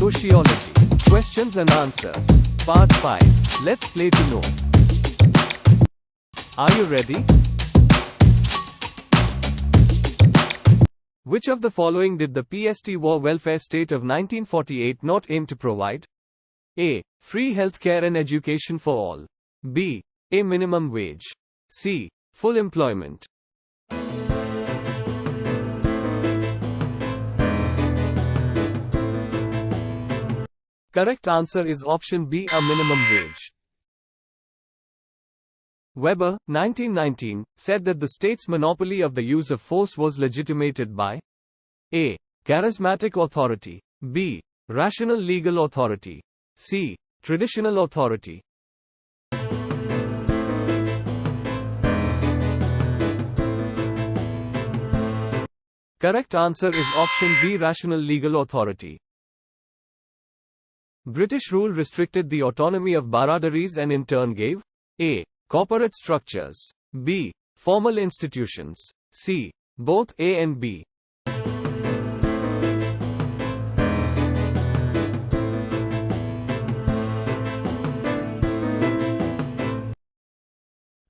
Sociology. Questions and answers. Part 5. Let's play to know. Are you ready? Which of the following did the pst-war welfare state of 1948 not aim to provide? A. Free healthcare and education for all. B. A minimum wage. C. Full employment. Correct answer is option B, a minimum wage. Weber, 1919, said that the state's monopoly of the use of force was legitimated by A. Charismatic authority. B. Rational legal authority. C. Traditional authority. Correct answer is option B, rational legal authority. British rule restricted the autonomy of Baradaris and in turn gave A. Corporate structures. B. Formal institutions. C. Both A and B.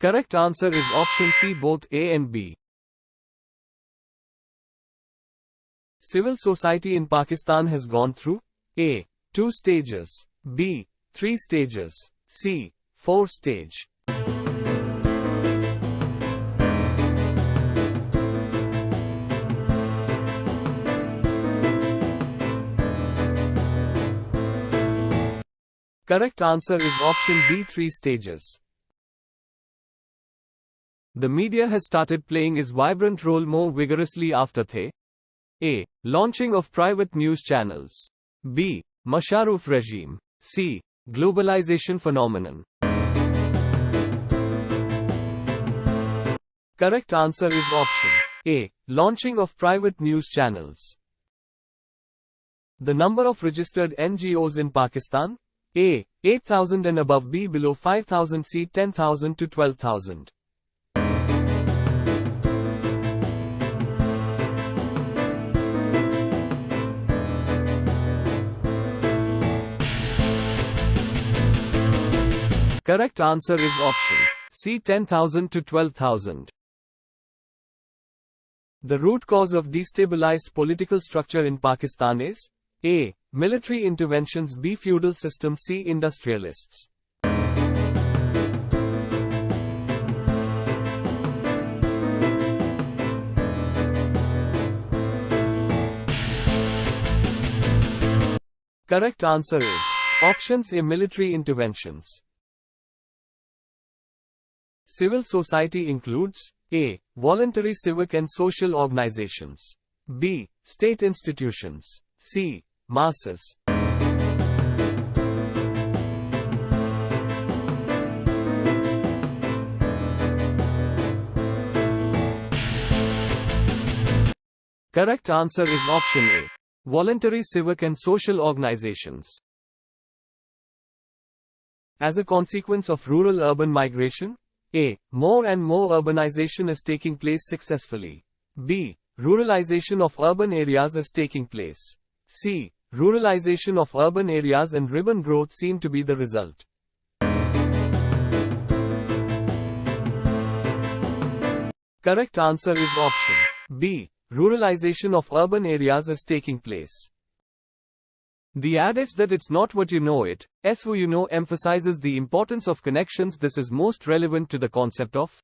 Correct answer is option C, both A and B. Civil society in Pakistan has gone through A. 2 stages. B. 3 stages. C. 4 stage. Correct answer is option B, 3 stages. The media has started playing its vibrant role more vigorously after the A. Launching of private news channels. B. Musharraf regime. C. Globalization phenomenon. Correct answer is option A. Launching of private news channels. The number of registered NGOs in Pakistan? A. 8,000 and above. B. Below 5,000. C. 10,000 to 12,000. Correct answer is option C, 10,000 to 12,000. The root cause of destabilized political structure in Pakistan is A. Military interventions. B. Feudal system. C. Industrialists. Correct answer is options A. Military interventions. Civil society includes A. Voluntary civic and social organizations. B. State institutions. C. Masses. Correct answer is option A. Voluntary civic and social organizations. As a consequence of rural-urban migration, A. More and more urbanization is taking place successfully. B. Ruralization of urban areas is taking place. C. Ruralization of urban areas and urban growth seem to be the result. Correct answer is option B. Ruralization of urban areas is taking place. The adage that it's not what you know it, it's who you know emphasizes the importance of connections. This is most relevant to the concept of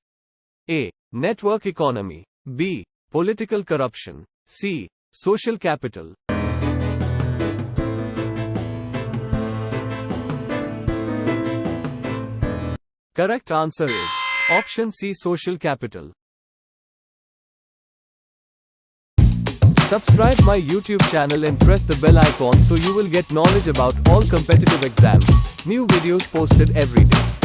A. Network economy. B. Political corruption. C. Social capital. Correct answer is option C, social capital. Subscribe my YouTube channel and press the bell icon so you will get knowledge about all competitive exams. New videos posted every day.